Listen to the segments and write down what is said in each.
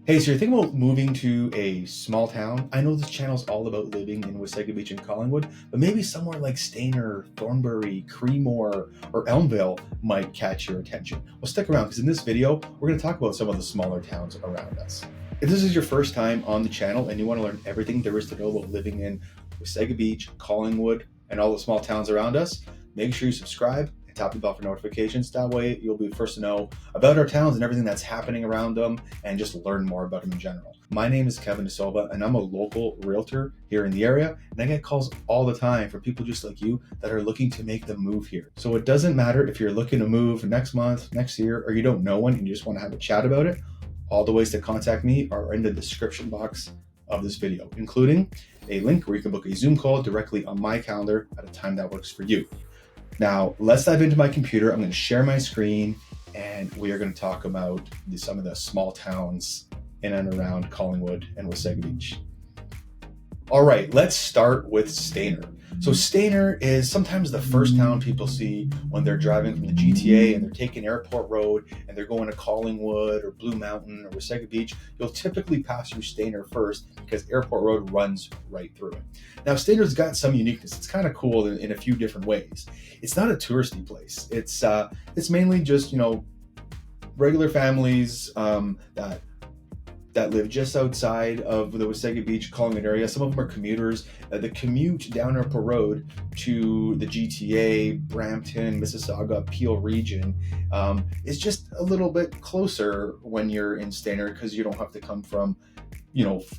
Hey, so you're thinking about moving to a small town? I know this channel's all about living in Wasaga Beach and Collingwood, but maybe somewhere like Stayner, Thornbury, Creemore, or Elmvale might catch your attention. Well, stick around because in this video, we're going to talk about some of the smaller towns around us. If this is your first time on the channel and you want to learn everything there is to know about living in Wasaga Beach, Collingwood, and all the small towns around us, make sure you subscribe and tap the bell for notifications. That way you'll be the first to know about our towns and everything that's happening around them and just learn more about them in general. My name is Kevin DeSilva and I'm a local realtor here in the area, and I get calls all the time from people just like you that are looking to make the move here. So it doesn't matter if you're looking to move next month, next year, or you don't know one and you just want to have a chat about it. All the ways to contact me are in the description box of this video, including a link where you can book a Zoom call directly on my calendar at a time that works for you. Now, let's dive into my computer. I'm going to share my screen and we are going to talk about some of the small towns in and around Collingwood and Wasaga Beach. All right, let's start with Stayner. So Stayner is sometimes the first town people see when they're driving from the GTA and they're taking Airport Road and they're going to Collingwood or Blue Mountain or Wasaga Beach. You'll typically pass through Stayner first because Airport Road runs right through it. Now, Stayner's got some uniqueness. It's kind of cool in a few different ways. It's not a touristy place. It's mainly just, regular families that live just outside of the Wasaga Beach, Collingwood area. Some of them are commuters. The commute down Airport Road to the GTA, Brampton, Mississauga, Peel region is just a little bit closer when you're in Stayner because you don't have to come from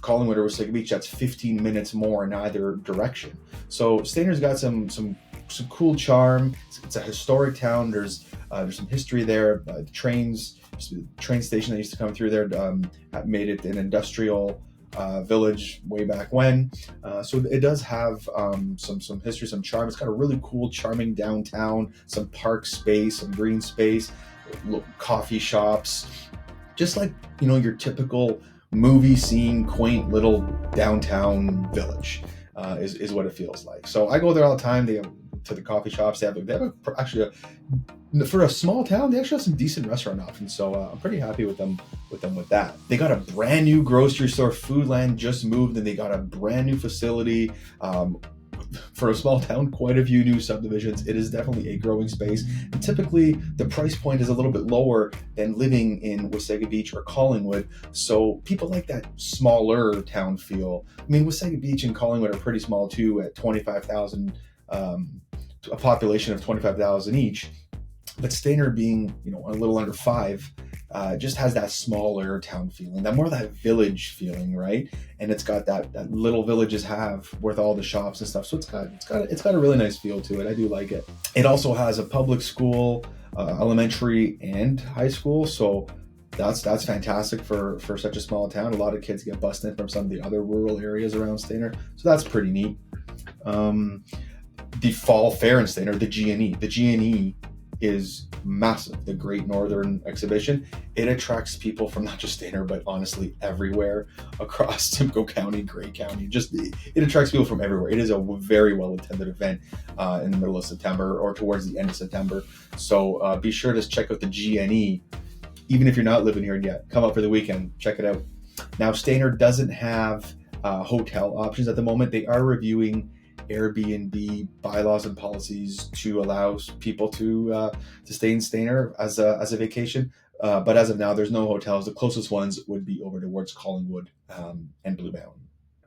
Collingwood or Wasaga Beach. That's 15 minutes more in either direction. So Stayner's got some cool charm. It's a historic town. There's some history there. The train station that used to come through there made it an industrial village way back when. So it does have some history, some charm. It's got a really cool, charming downtown, some park space, some green space, coffee shops, just like your typical movie scene, quaint little downtown village is what it feels like. So I go there all the time. They have to the coffee shops. They have actually for a small town, they actually have some decent restaurant options. So I'm pretty happy with them with that. They got a brand new grocery store. Foodland just moved and they got a brand new facility. For a small town, quite a few new subdivisions. It is definitely a growing space. And typically, the price point is a little bit lower than living in Wasaga Beach or Collingwood. So people like that smaller town feel. I mean, Wasaga Beach and Collingwood are pretty small too, at 25,000, a population of 25,000 each. But Stayner being, a little under 5, just has that smaller town feeling, that more of that village feeling, right? And it's got that little villages have with all the shops and stuff. So it's got a really nice feel to it. I do like it. It also has a public school, elementary and high school. So that's fantastic for such a small town. A lot of kids get bused in from some of the other rural areas around Stayner. So that's pretty neat. The Fall Fair in Stayner, the GNE. The GNE is massive, the Great Northern Exhibition. It attracts people from not just Stayner, but honestly everywhere across Simcoe County, Grey County. It attracts people from everywhere. It is a very well-attended event in the middle of September or towards the end of September. So be sure to check out the GNE. Even if you're not living here yet, come out for the weekend, check it out. Now, Stayner doesn't have hotel options at the moment. They are reviewing Airbnb bylaws and policies to allow people to stay in Stayner as a vacation. But as of now, there's no hotels. The closest ones would be over towards Collingwood and Blue Mountain.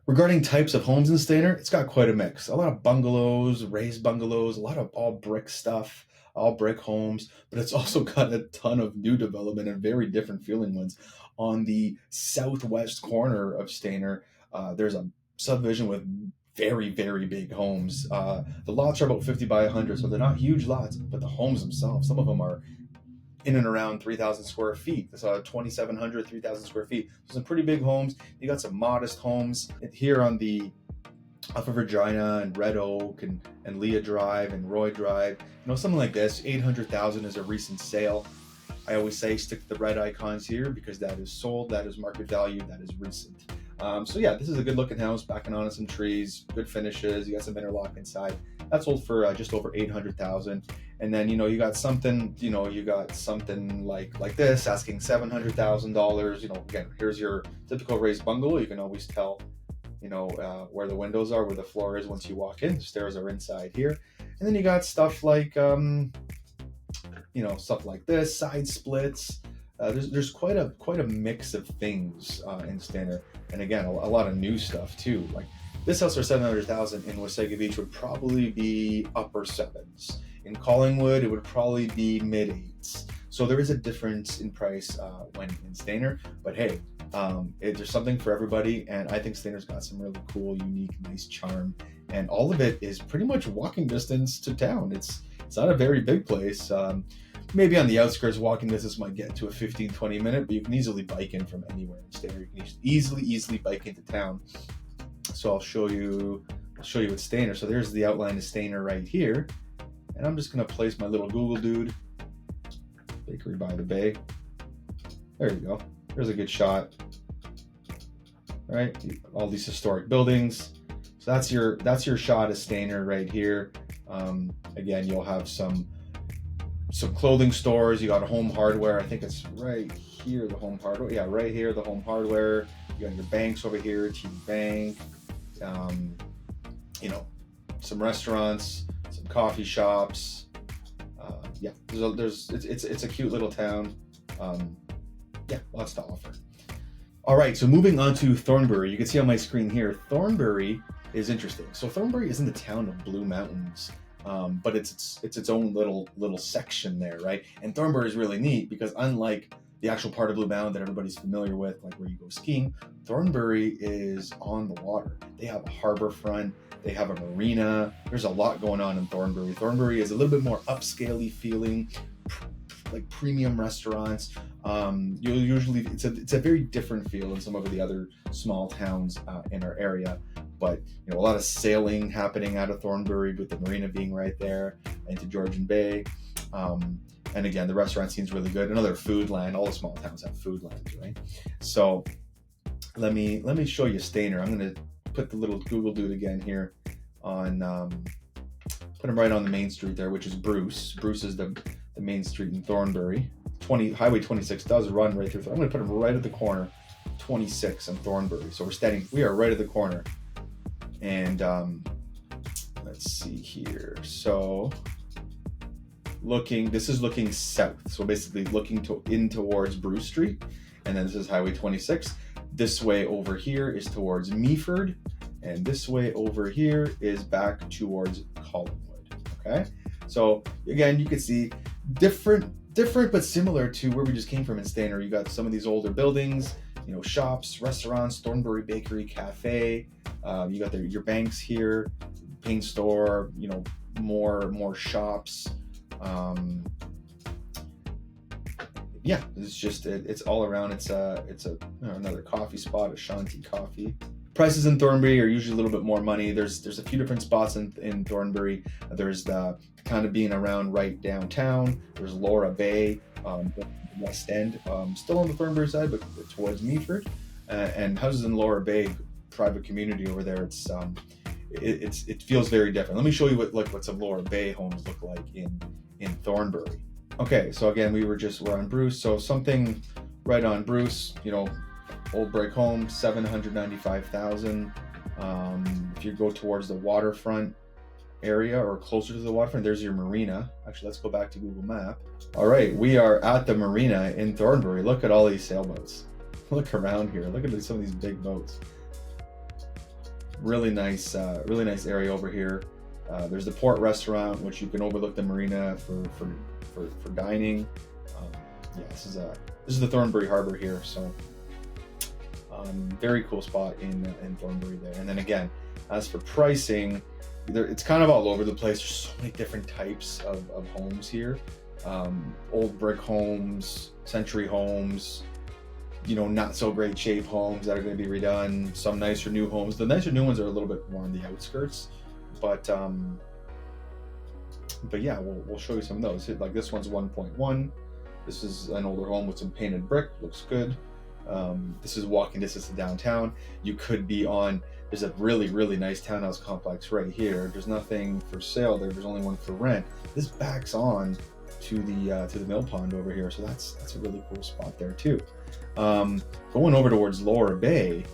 Regarding types of homes in Stayner, it's got quite a mix. A lot of bungalows, raised bungalows, a lot of all brick stuff, all brick homes, but it's also got a ton of new development and very different feeling ones. On the southwest corner of Stayner, there's a subdivision with very, very big homes. The lots are about 50 by 100, so they're not huge lots, but the homes themselves, some of them are in and around 3,000 square feet. That's 2,700, 3,000 square feet. So some pretty big homes. You got some modest homes here on the off of Regina and Red Oak and Leah Drive and Roy Drive. Something like this. 800,000 is a recent sale. I always say stick to the red icons here because that is sold, that is market value, that is recent. So yeah, this is a good looking house, backing onto some trees, good finishes. You got some interlock inside. That sold for just over 800,000. And then you got something like this asking $700,000. Again, here's your typical raised bungalow. You can always tell where the windows are, where the floor is once you walk in. The stairs are inside here. And then you got stuff like stuff like this, side splits. There's quite a mix of things in Stayner, and again a lot of new stuff too. Like this house for 700,000 in Wasaga Beach would probably be upper sevens. In Collingwood, it would probably be mid eights. So there is a difference in price when in Stayner, but hey, there's something for everybody, and I think Stayner's got some really cool, unique, nice charm, and all of it is pretty much walking distance to town. It's not a very big place. Maybe on the outskirts, walking distance might get to a 15-20 minute, but you can easily bike in from anywhere in Stayner. You can easily bike into town. So I'll show you what's Stayner. So there's the outline of Stayner right here, and I'm just gonna place my little Google dude. Bakery by the Bay. There you go. There's a good shot. Right, all these historic buildings. So that's your shot of Stayner right here. Again, you'll have some clothing stores. You got a Home Hardware. I think it's right here, the Home Hardware. Yeah, right here, the Home Hardware. You got your banks over here, TD Bank. Some restaurants, some coffee shops. Yeah, it's a cute little town. Yeah, lots to offer. All right, so moving on to Thornbury. You can see on my screen here, Thornbury is interesting. So Thornbury is in the town of Blue Mountains. But it's its own little section there, right? And Thornbury is really neat because unlike the actual part of Blue Mountain that everybody's familiar with, like where you go skiing, Thornbury is on the water. They have a harbor front, they have a marina. There's a lot going on in Thornbury. Thornbury is a little bit more upscale-y feeling, like premium restaurants. You'll usually it's a very different feel than some of the other small towns in our area. But a lot of sailing happening out of Thornbury with the marina being right there into Georgian Bay. And again, the restaurant scene's really good. Another food land. All the small towns have food lands, right? So let me show you Stayner. I'm gonna put the little Google dude again here on put him right on the main street there, which is Bruce. Bruce is the main street in Thornbury. Highway 26 does run right through. I'm gonna put him right at the corner, 26 and Thornbury. So we are right at the corner. And let's see here. So this is looking south. So basically looking in towards Bruce Street, and then this is Highway 26. This way over here is towards Meaford, and this way over here is back towards Collingwood. Okay. So again, you can see different but similar to where we just came from in Stayner. You got some of these older buildings, shops, restaurants, Thornbury Bakery, Cafe. You got your banks here, paint store, more shops. Yeah, it's all around. It's another coffee spot, Ashanti Coffee. Prices in Thornbury are usually a little bit more money. There's a few different spots in Thornbury. There's the kind of being around right downtown. There's Laura Bay, West End, still on the Thornbury side, but towards Meaford, and houses in Laura Bay, private community over there. It feels very different. Let me show you what some Laura Bay homes look like in Thornbury. Okay, so again, we're on Bruce. So something right on Bruce, old brick home, 795,000. If you go towards the waterfront area or closer to the waterfront, there's your marina. Actually, let's go back to Google Map. All right, we are at the marina in Thornbury. Look at all these sailboats. Look around here. Look at some of these big boats. Really nice area over here. There's the port restaurant, which you can overlook the marina for dining. Yeah, this is the Thornbury Harbor here. So very cool spot in Thornbury there. And then again, as for pricing, it's kind of all over the place. There's so many different types of homes here. Old brick homes, century homes, not so great shape homes that are going to be redone. Some nicer new homes. The nicer new ones are a little bit more on the outskirts, but yeah, we'll show you some of those. Like this one's 1.1. This is an older home with some painted brick. Looks good. This is walking distance to downtown. You could be on, there's a really nice townhouse complex right here. There's nothing for sale there. There's only one for rent. This backs on to the mill pond over here, so that's a really cool spot there too. Going over towards Lower Bay.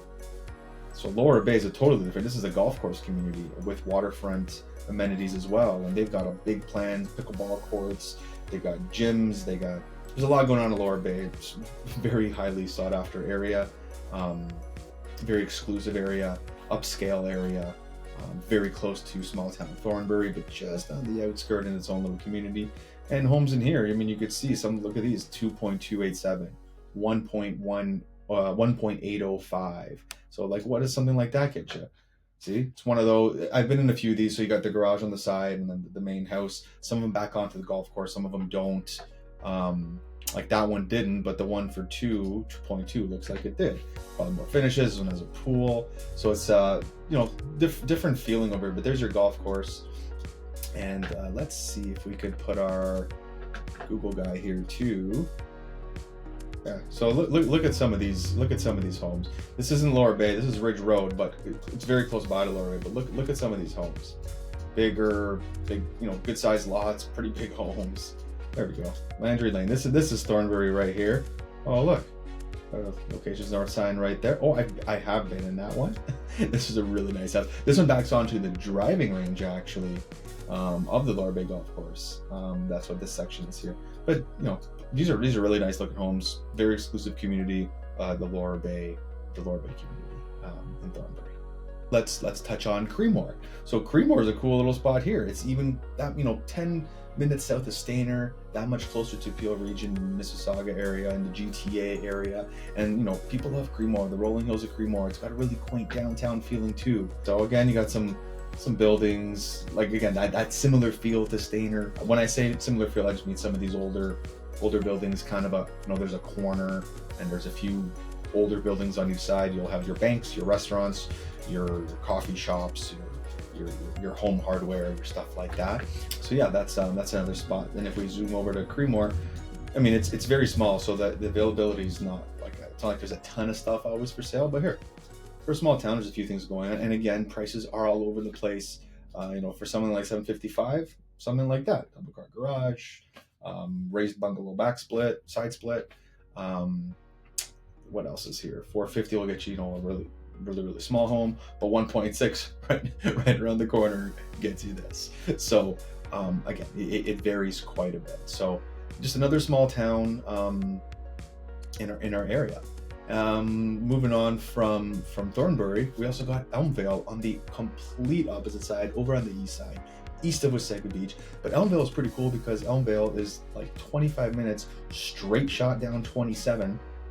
So Lower Bay is a totally different. This is a golf course community with waterfront amenities as well, and they've got a big plan, pickleball courts. They've got gyms. There's a lot going on in Lower Bay. It's a very highly sought after area, very exclusive area, upscale area, very close to small town Thornbury, but just on the outskirt in its own little community. And homes in here, I mean, you could see some. Look at these: 2.287, 1.805. So, like, what does something like that get you? See, it's one of those. I've been in a few of these. So you got the garage on the side, and then the main house. Some of them back onto the golf course. Some of them don't. Like that one didn't, but the one for 2.2 looks like it did. Probably more finishes. This one has a pool, so it's different feeling over here. But there's your golf course, and let's see if we could put our Google guy here too. Yeah. So look at some of these. Look at some of these homes. This isn't Lower Bay. This is Ridge Road, but it's very close by to Lower Bay. But look at some of these homes. Big, good sized lots, pretty big homes. There we go. Landry Lane. This is Thornbury right here. Oh, look. Locations north sign right there. Oh, I have been in that one. This is a really nice house. This one backs onto the driving range actually, of the Lower Bay Golf Course. That's what this section is here. But these are really nice looking homes. Very exclusive community. The Lower Bay community in Thornbury. Let's touch on Creemore. So Creemore is a cool little spot here. It's even that 10 minutes south of Stayner, that much closer to Peel Region, Mississauga area, and the GTA area. And people love Creemore, the rolling hills of Creemore. It's got a really quaint downtown feeling too. So again, you got some buildings, like again, that similar feel to Stayner. When I say similar feel, I just mean some of these older buildings, kind of there's a corner and there's a few older buildings on each side. You'll have your banks, your restaurants, your coffee shops, your home hardware, your stuff like that. So yeah, that's another spot. And if we zoom over to Creemore, I mean, it's very small, so that the availability is not like it's not like there's a ton of stuff always for sale. But here, for a small town, there's a few things going on. And again, prices are all over the place. For something like $755, something like that, double car garage, raised bungalow side split. What else is here? $450 will get you, a really small home, but 1.6 right around the corner gets you this. So again, it varies quite a bit. So just another small town in our area. Moving on from Thornbury, we also got Elmvale on the complete opposite side, over on the east side, east of Wasaga Beach. But Elmvale is pretty cool because Elmvale is like 25 minutes straight shot down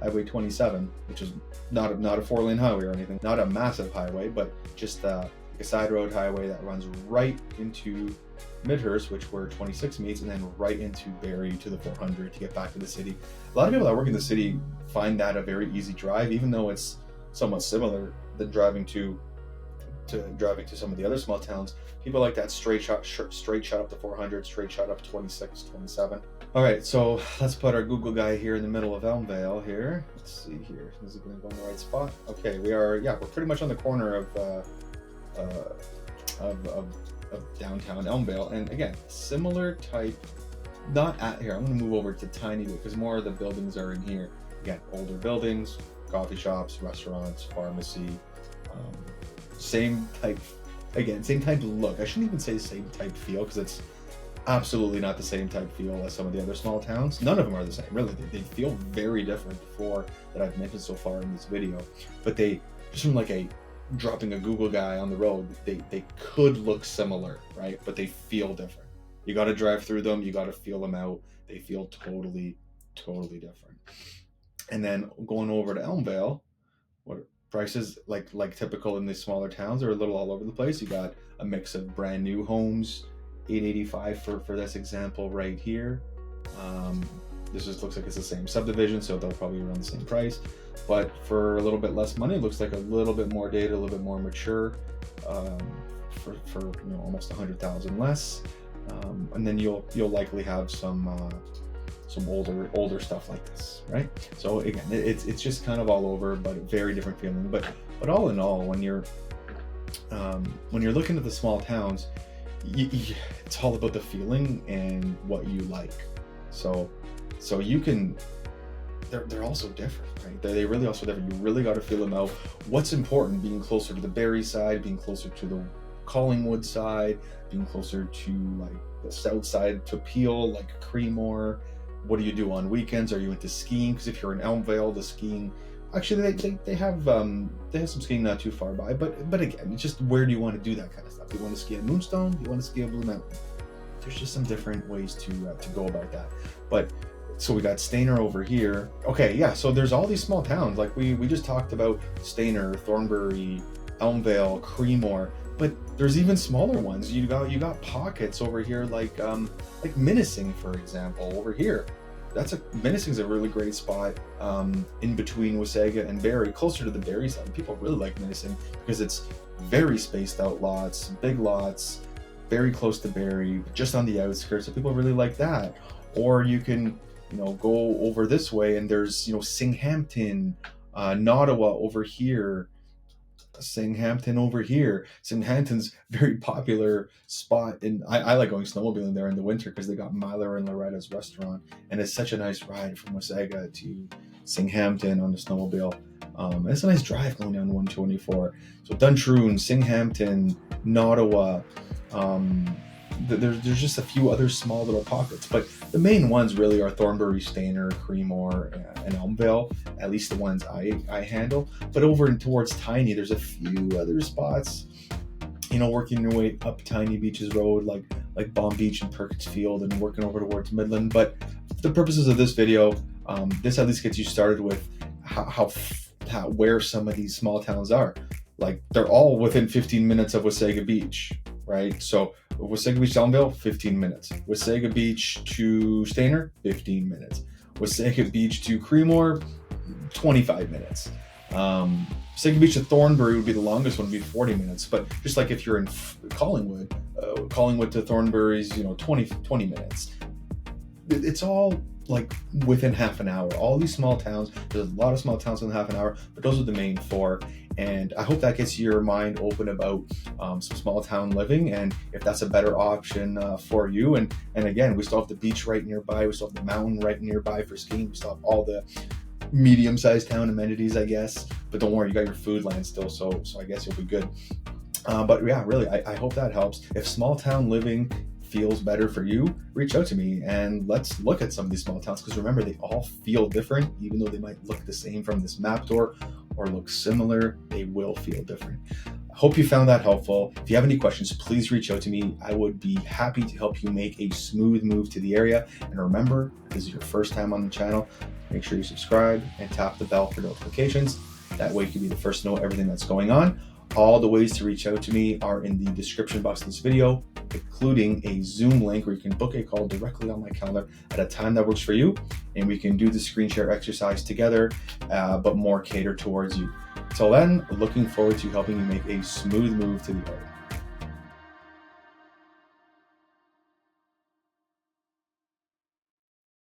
Highway 27, which is not a 4-lane highway or anything, not a massive highway, but just a side road highway that runs right into Midhurst, which where 26 meets, and then right into Barrie to the 400 to get back to the city. A lot of people that work in the city find that a very easy drive, even though it's somewhat similar than driving to some of the other small towns. People like that straight shot up to 400, straight shot up 26, 27. All right, so let's put our Google guy here in the middle of Elmvale here. Let's see here. Is it going to go in the right spot? Okay, we're pretty much on the corner of downtown Elmvale. And again, similar type, not at here. I'm going to move over to tiny bit because more of the buildings are in here. Again, older buildings, coffee shops, restaurants, pharmacy, same type of look. I shouldn't even say same type feel because it's absolutely not the same type feel as some of the other small towns. None of them are the same, really. They feel very different, four that I've mentioned so far in this video. But they, just from dropping a Google guy on the road, they could look similar, right? But they feel different. You got to drive through them. You got to feel them out. They feel totally different. And then going over to Elmvale, what prices like typical in these smaller towns are a little all over the place. You got a mix of brand new homes, $885 for this example right here. This just looks like it's the same subdivision, so they'll probably run the same price. But for a little bit less money, it looks like a little bit more dated, a little bit more mature, for almost $100,000 less. And then you'll likely have some some older stuff like this, right? So again, it's just kind of all over, but a very different feeling. But all in all, when you're looking at the small towns, it's all about the feeling and what you like. So you can, they're also different, right? They really also different. You really got to feel them out. What's important? Being closer to the Barrie side, being closer to the Collingwood side, being closer to like the south side to Peel, like Creemore. What do you do on weekends? Are you into skiing? Because if you're in Elmvale, the skiing, actually they have some skiing not too far by. But again, it's just where do you want to do that kind of stuff? Do you want to ski at Moonstone? Do you want to ski at Blue Mountain? There's just some different ways to go about that. But so we got Stayner over here. Okay, yeah. So there's all these small towns. Like we just talked about Stayner, Thornbury, Elmvale, Creemore. But there's even smaller ones. You got pockets over here like Minising, for example, over here. Minising's a really great spot in between Wasaga and Barrie, closer to the Barrie side. People really like Minising because it's very spaced out lots, big lots, very close to Barrie, just on the outskirts. So people really like that. Or you can, go over this way and there's, Singhampton, Nottawa over here. Singhampton over here. Singhampton's very popular spot, and I like going snowmobiling there in the winter because they got Myler and Loretta's restaurant, and it's such a nice ride from Wasaga to Singhampton on the snowmobile. And it's a nice drive going down 124. So Duntroon, Singhampton, Nottawa. There's just a few other small little pockets, but the main ones really are Thornbury, Stayner, Creemore, and Elmvale, at least the ones I handle. But over and towards Tiny, there's a few other spots, working your way up Tiny Beaches Road, like Bomb Beach and Perkins Field, and working over towards Midland. But for the purposes of this video, this at least gets you started with how where some of these small towns are. Like, they're all within 15 minutes of Wasaga Beach, right? So Wasaga Beach to Elmvale, 15 minutes. Wasaga Beach to Stayner, 15 minutes. Wasaga Beach to Creemore, 25 minutes. Wasaga Beach to Thornbury would be the longest one, would be 40 minutes. But just like if you're in Collingwood, Collingwood to Thornbury's, 20 minutes. It's all like within half an hour. All these small towns, there's a lot of small towns within half an hour, but those are the main four. And I hope that gets your mind open about some small town living, and if that's a better option for you. And again, we still have the beach right nearby, we still have the mountain right nearby for skiing, we still have all the medium-sized town amenities, I guess. But don't worry, you got your food land still, so I guess you'll be good. But yeah, really, I hope that helps. If small town living feels better for you, reach out to me and let's look at some of these small towns, because remember, they all feel different. Even though they might look the same from this map tour or look similar, they will feel different. I hope you found that helpful. If you have any questions, please reach out to me. I would be happy to help you make a smooth move to the area. And remember, if this is your first time on the channel, make sure you subscribe and tap the bell for notifications. That way you can be the first to know everything that's going on. All the ways to reach out to me are in the description box of this video, including a Zoom link where you can book a call directly on my calendar at a time that works for you, and we can do the screen share exercise together, but more catered towards you. Till then, looking forward to helping you make a smooth move to the area.